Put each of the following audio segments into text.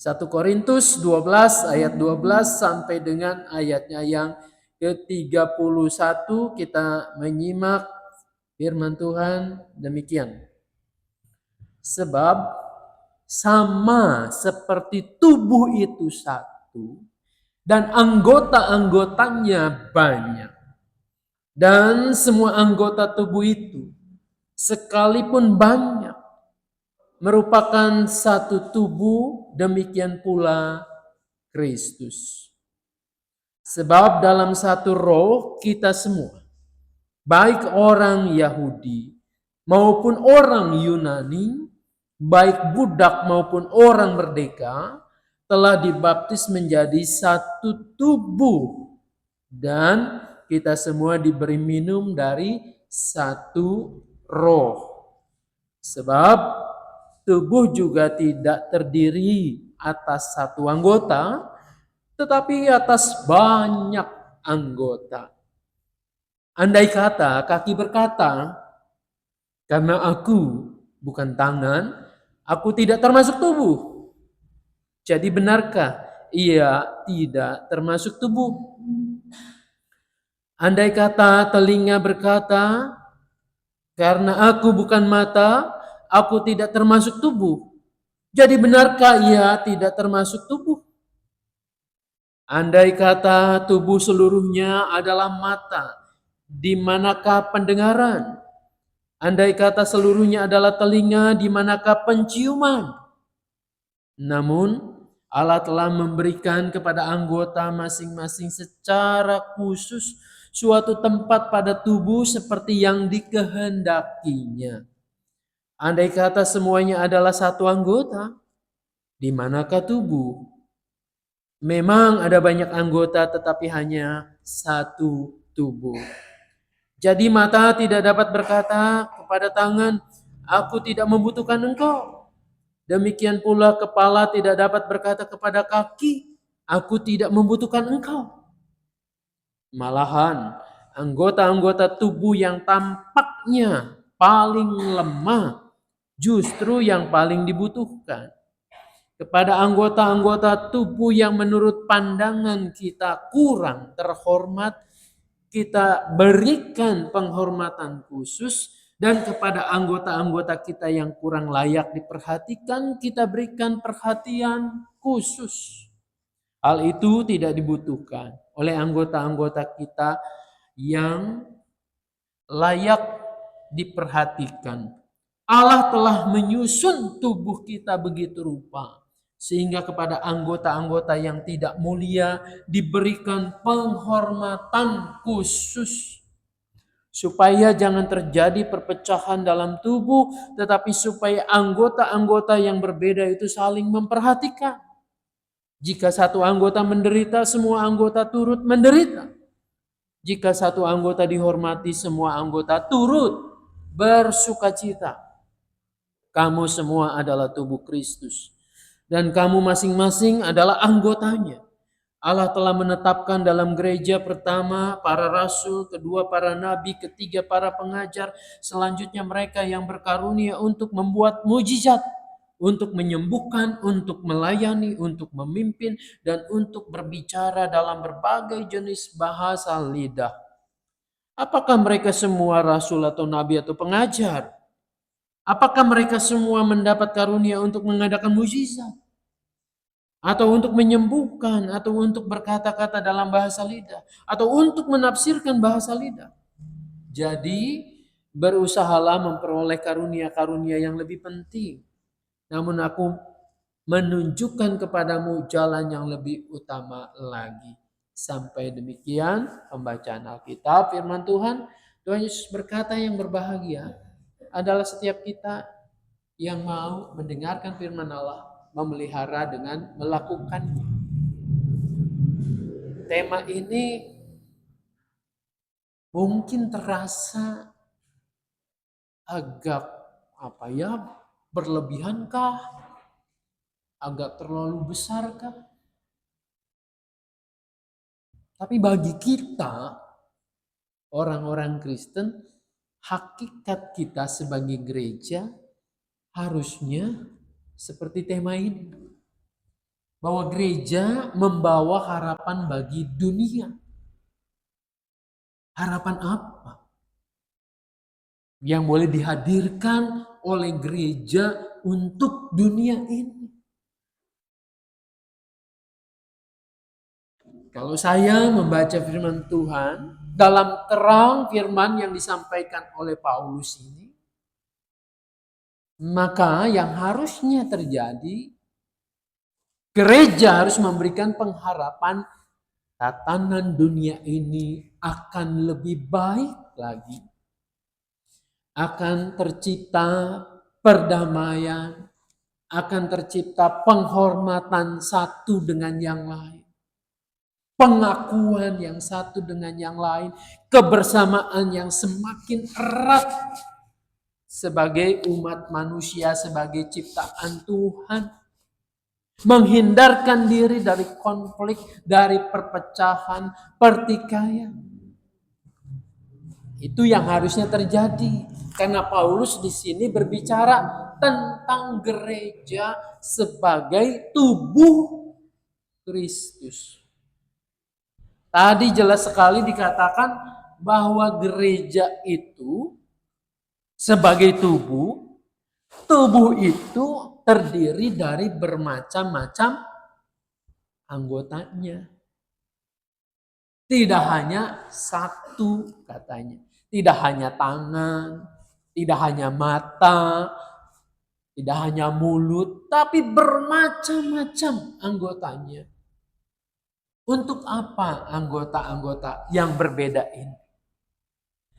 1 Korintus 12 ayat 12 sampai dengan ayatnya yang ke-31 kita menyimak firman Tuhan demikian. Sebab sama seperti tubuh itu satu dan anggota-anggotanya banyak. Dan semua anggota tubuh itu sekalipun banyak merupakan satu tubuh, demikian pula Kristus. Sebab dalam satu roh kita semua, baik orang Yahudi maupun orang Yunani, baik budak maupun orang merdeka, telah dibaptis menjadi satu tubuh. Dan kita semua diberi minum dari satu roh. Sebab tubuh juga tidak terdiri atas satu anggota, tetapi atas banyak anggota. Andai kata kaki berkata, karena aku bukan tangan, aku tidak termasuk tubuh. Jadi benarkah ia tidak termasuk tubuh? Andai kata telinga berkata, karena aku bukan mata, aku tidak termasuk tubuh. Jadi benarkah ia tidak termasuk tubuh? Andai kata tubuh seluruhnya adalah mata, di manakah pendengaran? Andai kata seluruhnya adalah telinga, di manakah penciuman? Namun Allah telah memberikan kepada anggota masing-masing secara khusus suatu tempat pada tubuh seperti yang dikehendakinya. Andai kata semuanya adalah satu anggota, di manakah tubuh? Memang ada banyak anggota tetapi hanya satu tubuh. Jadi mata tidak dapat berkata kepada tangan, aku tidak membutuhkan engkau. Demikian pula kepala tidak dapat berkata kepada kaki, aku tidak membutuhkan engkau. Malahan anggota-anggota tubuh yang tampaknya paling lemah justru yang paling dibutuhkan. Kepada anggota-anggota tubuh yang menurut pandangan kita kurang terhormat, kita berikan penghormatan khusus, dan kepada anggota-anggota kita yang kurang layak diperhatikan, kita berikan perhatian khusus. Hal itu tidak dibutuhkan oleh anggota-anggota kita yang layak diperhatikan. Allah telah menyusun tubuh kita begitu rupa, sehingga kepada anggota-anggota yang tidak mulia diberikan penghormatan khusus. Supaya jangan terjadi perpecahan dalam tubuh, tetapi supaya anggota-anggota yang berbeda itu saling memperhatikan. Jika satu anggota menderita, semua anggota turut menderita. Jika satu anggota dihormati, semua anggota turut bersukacita. Kamu semua adalah tubuh Kristus, dan kamu masing-masing adalah anggotanya. Allah telah menetapkan dalam gereja pertama para rasul, kedua para nabi, ketiga para pengajar, selanjutnya mereka yang berkarunia untuk membuat mujizat, untuk menyembuhkan, untuk melayani, untuk memimpin, dan untuk berbicara dalam berbagai jenis bahasa lidah. Apakah mereka semua rasul atau nabi atau pengajar? Apakah mereka semua mendapat karunia untuk mengadakan mujizat? Atau untuk menyembuhkan, atau untuk berkata-kata dalam bahasa lidah, atau untuk menafsirkan bahasa lidah? Jadi, berusahalah memperoleh karunia-karunia yang lebih penting. Namun aku menunjukkan kepadamu jalan yang lebih utama lagi. Sampai demikian pembacaan Alkitab, firman Tuhan. Tuhan Yesus berkata, yang berbahagia adalah setiap kita yang mau mendengarkan firman Allah, memelihara dengan melakukannya. Tema ini mungkin terasa agak berlebihankah? Agak terlalu besarkah? Tapi bagi kita, orang-orang Kristen, hakikat kita sebagai gereja harusnya seperti tema ini. bahwa gereja membawa harapan bagi dunia. Harapan apa yang boleh dihadirkan oleh gereja untuk dunia ini? Kalau saya membaca firman Tuhan, dalam terang firman yang disampaikan oleh Paulus ini, maka yang harusnya terjadi, gereja harus memberikan pengharapan tatanan dunia ini akan lebih baik lagi. Akan tercipta perdamaian, akan tercipta penghormatan satu dengan yang lain. Pengakuan yang satu dengan yang lain, kebersamaan yang semakin erat sebagai umat manusia, sebagai ciptaan Tuhan. Menghindarkan diri dari konflik, dari perpecahan, pertikaian. Itu yang harusnya terjadi. Karena Paulus di sini berbicara tentang gereja sebagai tubuh Kristus. Tadi jelas sekali dikatakan bahwa gereja itu sebagai tubuh itu terdiri dari bermacam-macam anggotanya. Tidak hanya satu katanya. Tidak hanya tangan, tidak hanya mata, tidak hanya mulut, tapi bermacam-macam anggotanya. Untuk apa anggota-anggota yang berbeda ini?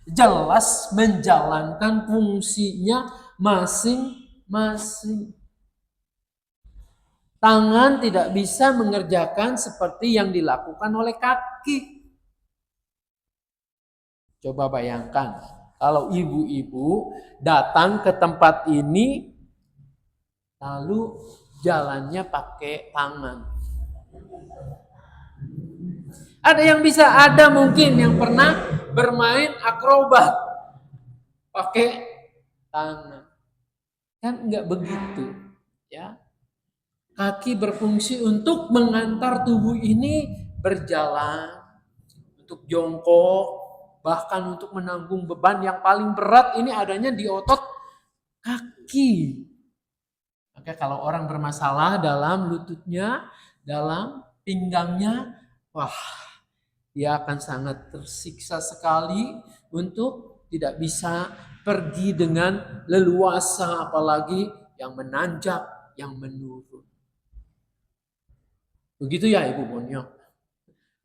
Jelas menjalankan fungsinya masing-masing. Tangan tidak bisa mengerjakan seperti yang dilakukan oleh kaki. Coba bayangkan, kalau ibu-ibu datang ke tempat ini, lalu jalannya pakai tangan. Ada yang bisa, ada mungkin yang pernah bermain akrobat pakai tangan. Kan enggak begitu, ya. Kaki berfungsi untuk mengantar tubuh ini berjalan, untuk jongkok, bahkan untuk menanggung beban yang paling berat ini adanya di otot kaki. Maka kalau orang bermasalah dalam lututnya, dalam pinggangnya, wah, dia akan sangat tersiksa sekali untuk tidak bisa pergi dengan leluasa, apalagi yang menanjak, yang menurun. Begitu ya Ibu Bonyok.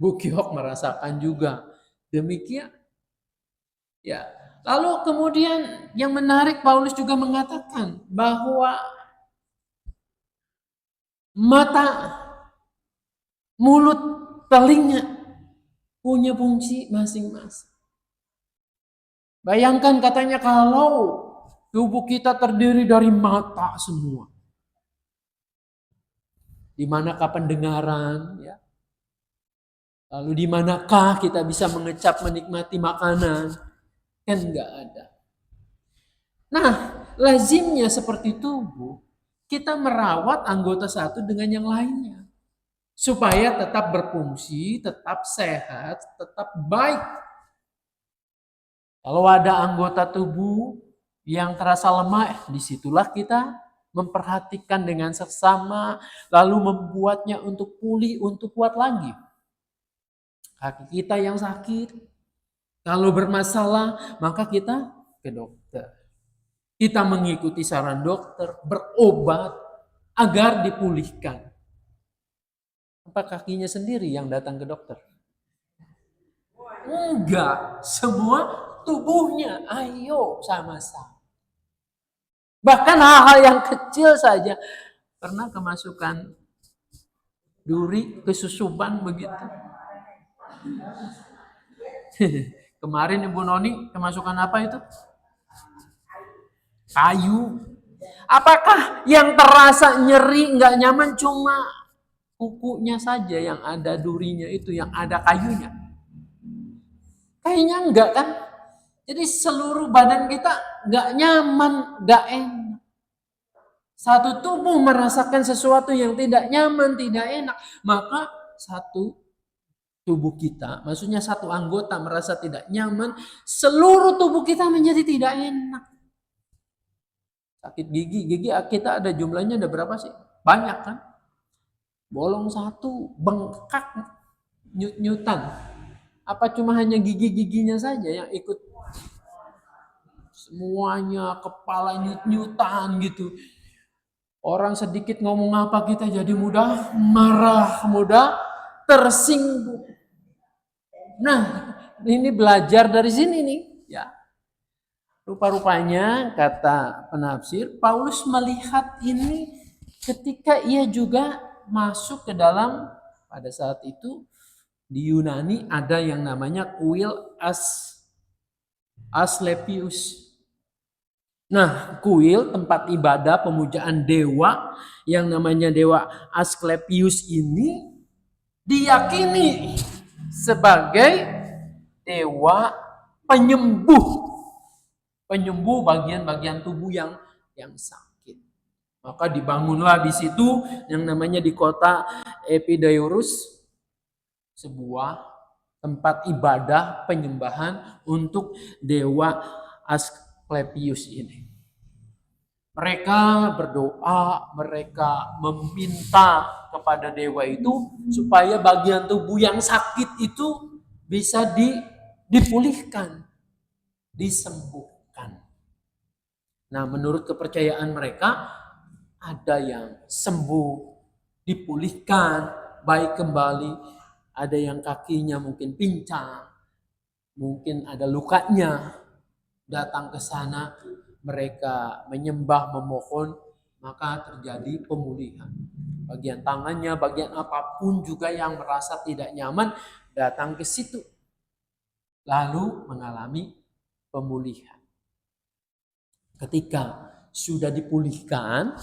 Bu Kiok merasakan juga demikian. Ya. Lalu kemudian yang menarik, Paulus juga mengatakan bahwa mata, mulut, telinga punya fungsi masing-masing. Bayangkan katanya kalau tubuh kita terdiri dari mata semua. Di manakah pendengaran, ya? Lalu di manakah kita bisa mengecap menikmati makanan? Kan enggak ada. Nah, lazimnya seperti tubuh, kita merawat anggota satu dengan yang lainnya. Supaya tetap berfungsi, tetap sehat, tetap baik. Kalau ada anggota tubuh yang terasa lemah, disitulah kita memperhatikan dengan seksama, lalu membuatnya untuk pulih, untuk kuat lagi. Kaki kita yang sakit, kalau bermasalah, maka kita ke dokter. Kita mengikuti saran dokter, berobat agar dipulihkan. Apa kakinya sendiri yang datang ke dokter? Enggak, semua tubuhnya, ayo sama-sama. Bahkan hal-hal yang kecil saja, pernah kemasukan duri, kesusupan begitu. Kemarin Ibu Noni kemasukan apa itu? Kayu. Apakah yang terasa nyeri nggak nyaman cuma kukunya saja yang ada durinya itu, yang ada kayunya? Kayaknya enggak kan? Jadi seluruh badan kita nggak nyaman, nggak enak. Satu tubuh merasakan sesuatu yang tidak nyaman, tidak enak, maka satu tubuh kita, maksudnya satu anggota merasa tidak nyaman, seluruh tubuh kita menjadi tidak enak. Sakit gigi kita ada jumlahnya ada berapa sih? Banyak kan? Bolong satu, bengkak, nyut-nyutan. Apa cuma hanya gigi-giginya saja yang ikut? Semuanya, kepala nyut-nyutan gitu. Orang sedikit ngomong apa kita jadi mudah marah, mudah tersinggung. Nah, ini belajar dari sini nih, ya. Rupa-rupanya kata penafsir, Paulus melihat ini ketika ia juga masuk ke dalam, pada saat itu di Yunani ada yang namanya kuil Asclepius. Nah, kuil tempat ibadah pemujaan dewa yang namanya dewa Asclepius ini diyakini sebagai dewa penyembuh bagian-bagian tubuh yang sakit. Maka dibangunlah di situ yang namanya di kota Epidaurus sebuah tempat ibadah penyembahan untuk dewa Asclepius ini. Mereka berdoa, mereka meminta kepada dewa itu supaya bagian tubuh yang sakit itu bisa dipulihkan, disembuhkan. Nah, menurut kepercayaan mereka, ada yang sembuh, dipulihkan, baik kembali. Ada yang kakinya mungkin pincang, mungkin ada lukanya. Datang ke sana, mereka menyembah, memohon, maka terjadi pemulihan. Bagian tangannya, bagian apapun juga yang merasa tidak nyaman, datang ke situ. Lalu mengalami pemulihan. Ketika sudah dipulihkan,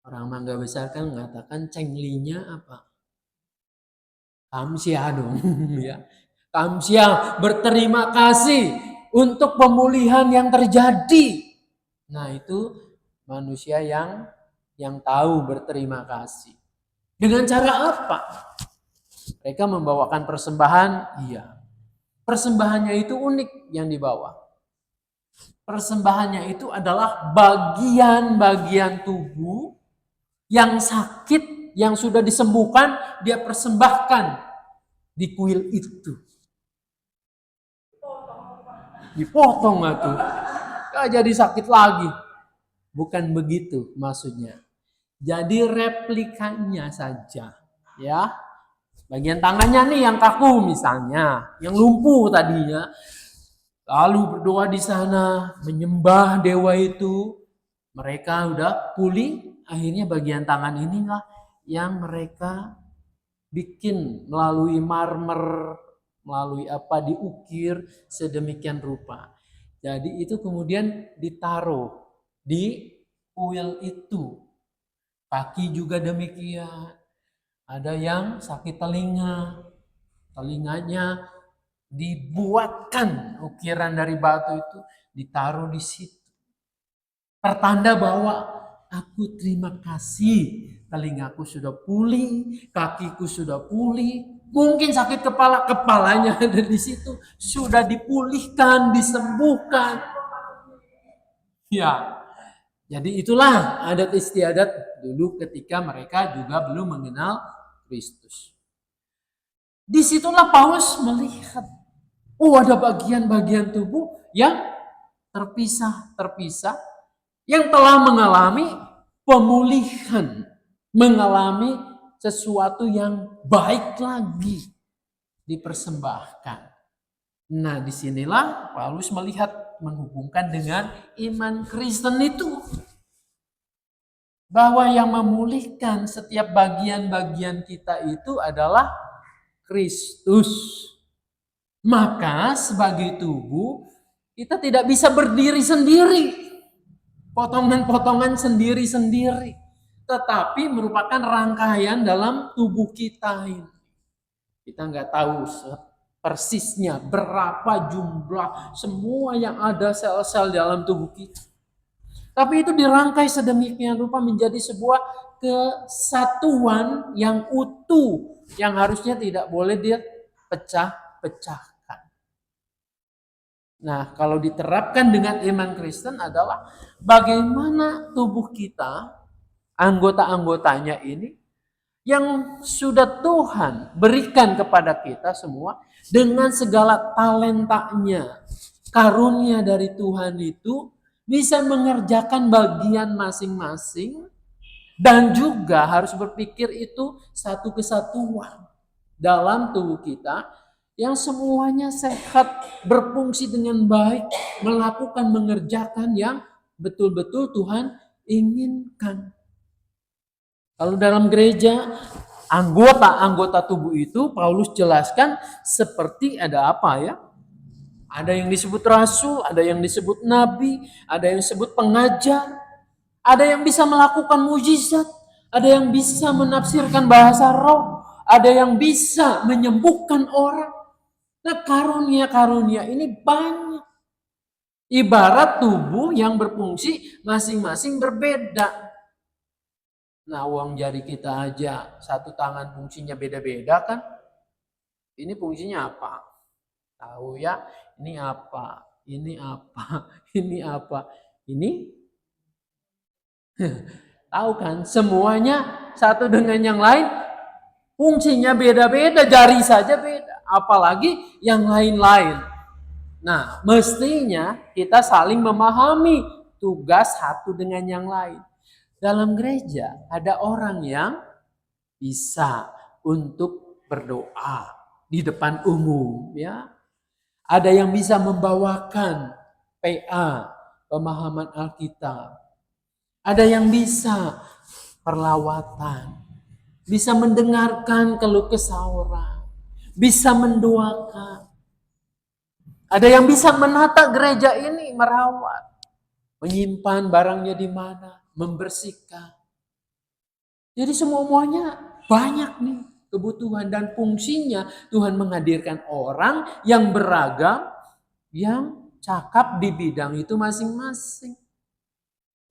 orang Mangga Besar kan mengatakan cenglinya apa? Kamsia dong, ya. Kamsia, berterima kasih untuk pemulihan yang terjadi. Nah, itu manusia yang tahu berterima kasih. Dengan cara apa? Mereka membawakan persembahan, iya. Persembahannya itu unik yang dibawa. Persembahannya itu adalah bagian-bagian tubuh yang sakit, yang sudah disembuhkan, dia persembahkan di kuil itu. Dipotong atau gak jadi sakit lagi. Bukan begitu maksudnya. Jadi replikanya saja, ya. Bagian tangannya nih yang kaku misalnya, yang lumpuh tadinya. Lalu berdoa di sana, menyembah dewa itu. Mereka udah pulih, akhirnya bagian tangan inilah yang mereka bikin melalui marmer, melalui apa, diukir sedemikian rupa. Jadi itu kemudian ditaruh di kuil itu. Kaki juga demikian. Ada yang sakit telinga, telinganya dibuatkan ukiran dari batu itu, ditaruh di situ. Pertanda bahwa aku terima kasih, telingaku sudah pulih, kakiku sudah pulih, mungkin sakit kepalanya ada di situ, sudah dipulihkan, disembuhkan. Ya, jadi itulah adat istiadat dulu ketika mereka juga belum mengenal Kristus. Disitulah Paulus melihat, ada bagian-bagian tubuh yang terpisah, yang telah mengalami pemulihan, mengalami sesuatu yang baik lagi, dipersembahkan. Nah, disinilah Paulus melihat, menghubungkan dengan iman Kristen itu, bahwa yang memulihkan setiap bagian-bagian kita itu adalah Kristus. Maka sebagai tubuh kita tidak bisa berdiri sendiri, potongan-potongan sendiri-sendiri, tetapi merupakan rangkaian dalam tubuh kita ini. Kita nggak tahu persisnya berapa jumlah semua yang ada sel-sel dalam tubuh kita. Tapi itu dirangkai sedemikian rupa menjadi sebuah kesatuan yang utuh, yang harusnya tidak boleh dipecah-pecahkan. Nah, kalau diterapkan dengan iman Kristen adalah bagaimana tubuh kita, anggota-anggotanya ini, yang sudah Tuhan berikan kepada kita semua dengan segala talentanya, karunia dari Tuhan itu bisa mengerjakan bagian masing-masing dan juga harus berpikir itu satu kesatuan dalam tubuh kita yang semuanya sehat, berfungsi dengan baik, melakukan, mengerjakan yang betul-betul Tuhan inginkan. Kalau dalam gereja, anggota-anggota tubuh itu Paulus jelaskan seperti ada apa ya? Ada yang disebut rasul, ada yang disebut nabi, ada yang disebut pengajar, ada yang bisa melakukan mujizat, ada yang bisa menafsirkan bahasa roh, ada yang bisa menyembuhkan orang. Nah, karunia-karunia ini banyak. Ibarat tubuh yang berfungsi masing-masing berbeda. Nah, uang jari kita aja satu tangan fungsinya beda-beda kan? Ini fungsinya apa? Tahu ya? Ini apa? Ini apa? Ini apa? Ini tahu kan? Semuanya satu dengan yang lain fungsinya beda-beda, jari saja beda, apalagi yang lain-lain. Nah, mestinya kita saling memahami tugas satu dengan yang lain. Dalam gereja ada orang yang bisa untuk berdoa di depan umum, ya. Ada yang bisa membawakan PA, pemahaman Alkitab. Ada yang bisa perlawatan, bisa mendengarkan keluh kesah orang, bisa mendoakan. Ada yang bisa menata gereja ini, merawat, menyimpan barangnya di mana, membersihkan. Jadi semuanya banyak nih kebutuhan dan fungsinya Tuhan menghadirkan orang yang beragam, yang cakap di bidang itu masing-masing.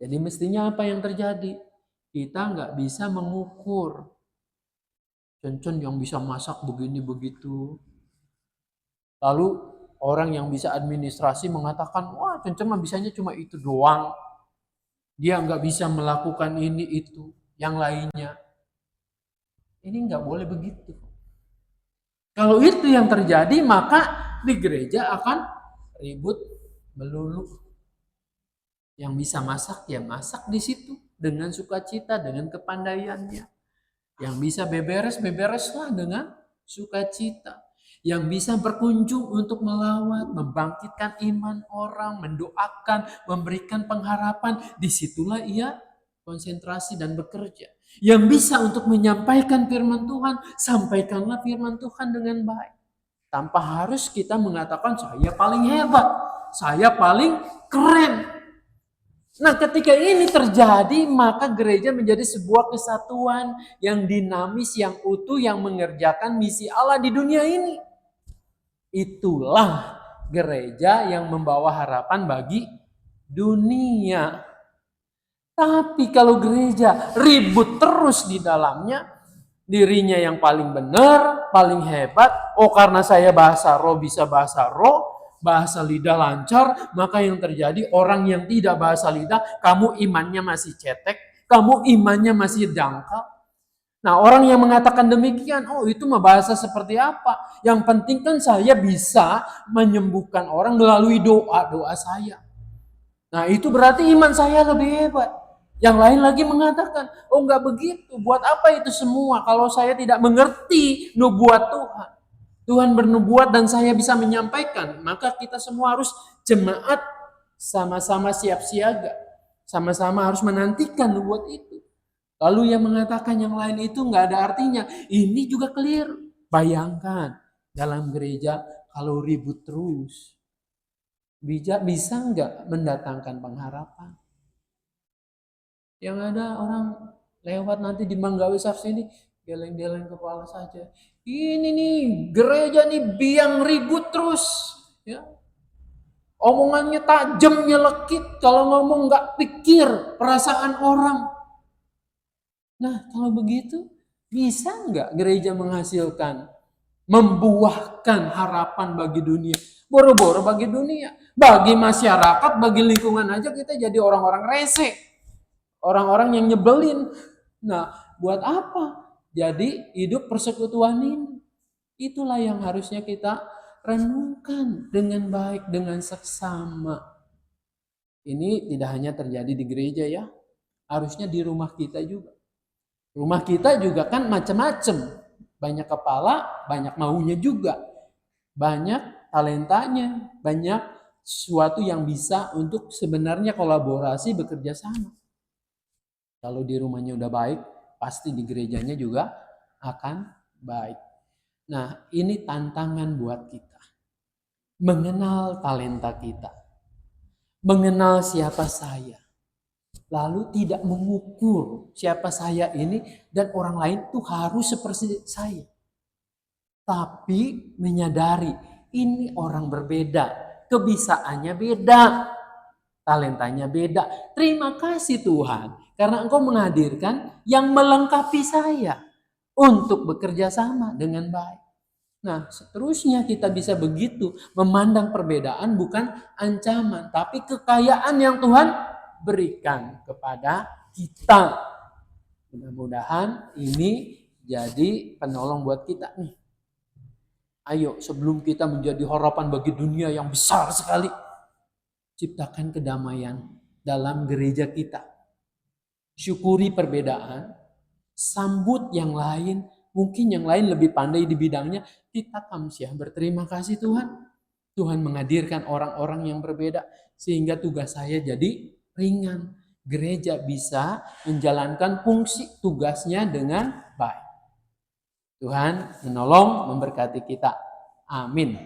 Jadi mestinya apa yang terjadi? Kita nggak bisa mengukur. Cencen yang bisa masak begini begitu. Lalu orang yang bisa administrasi mengatakan, wah Cencen mah bisanya cuma itu doang. Dia nggak bisa melakukan ini itu, yang lainnya. Ini nggak boleh begitu. Kalau itu yang terjadi, maka di gereja akan ribut melulu. Yang bisa masak, ya masak di situ dengan sukacita, dengan kepandaiannya. Yang bisa beberes, bebereslah dengan sukacita. Yang bisa berkunjung untuk melawat, membangkitkan iman orang, mendoakan, memberikan pengharapan, disitulah ia konsentrasi dan bekerja. Yang bisa untuk menyampaikan firman Tuhan, sampaikanlah firman Tuhan dengan baik. Tanpa harus kita mengatakan saya paling hebat, saya paling keren. Nah, ketika ini terjadi, maka gereja menjadi sebuah kesatuan yang dinamis, yang utuh, yang mengerjakan misi Allah di dunia ini. Itulah gereja yang membawa harapan bagi dunia. Tapi kalau gereja ribut terus di dalamnya, dirinya yang paling benar, paling hebat, oh karena saya bahasa roh bisa bahasa roh, bahasa lidah lancar, maka yang terjadi orang yang tidak bahasa lidah, kamu imannya masih cetek, kamu imannya masih dangkal. Nah, orang yang mengatakan demikian, oh itu mah bahasa seperti apa? Yang penting kan saya bisa menyembuhkan orang melalui doa saya. Nah, itu berarti iman saya lebih hebat. Yang lain lagi mengatakan, oh enggak begitu. Buat apa itu semua kalau saya tidak mengerti nubuat Tuhan? Tuhan bernubuat dan saya bisa menyampaikan. Maka kita semua harus jemaat sama-sama siap siaga. Sama-sama harus menantikan nubuat itu. Lalu yang mengatakan yang lain itu nggak ada artinya. Ini juga clear. Bayangkan dalam gereja kalau ribut terus. Bisa nggak mendatangkan pengharapan? Yang ada orang lewat nanti di Manggawi Safs ini geleng-geleng kepala saja. Ini nih gereja nih biang ribut terus. Ya. Omongannya tajam, nyelekit, kalau ngomong nggak pikir perasaan orang. Nah, kalau begitu, bisa nggak gereja menghasilkan, membuahkan harapan bagi dunia? Boro-boro bagi dunia. Bagi masyarakat, bagi lingkungan aja kita jadi orang-orang rese. Orang-orang yang nyebelin. Nah, buat apa? Jadi hidup persekutuan ini. Itulah yang harusnya kita renungkan dengan baik, dengan seksama. Ini tidak hanya terjadi di gereja ya, harusnya di rumah kita juga. Rumah kita juga kan macam-macam. Banyak kepala, banyak maunya juga. Banyak talentanya, banyak sesuatu yang bisa untuk sebenarnya kolaborasi, bekerja sama. Kalau di rumahnya udah baik, pasti di gerejanya juga akan baik. Nah, ini tantangan buat kita. Mengenal talenta kita. Mengenal siapa saya. Lalu tidak mengukur siapa saya ini dan orang lain tuh harus seperti saya. Tapi menyadari ini orang berbeda, kebisaannya beda, talentanya beda. Terima kasih Tuhan karena Engkau menghadirkan yang melengkapi saya untuk bekerja sama dengan baik. Nah, seterusnya kita bisa begitu memandang perbedaan bukan ancaman, tapi kekayaan yang Tuhan berikan kepada kita. Mudah-mudahan ini jadi penolong buat kita nih. Ayo, sebelum kita menjadi harapan bagi dunia yang besar sekali, ciptakan kedamaian dalam gereja kita. Syukuri perbedaan, sambut yang lain. Mungkin yang lain lebih pandai di bidangnya, kita tamsyah berterima kasih Tuhan. Tuhan menghadirkan orang-orang yang berbeda sehingga tugas saya jadi ringan. Gereja bisa menjalankan fungsi tugasnya dengan baik. Tuhan menolong, memberkati kita. Amin.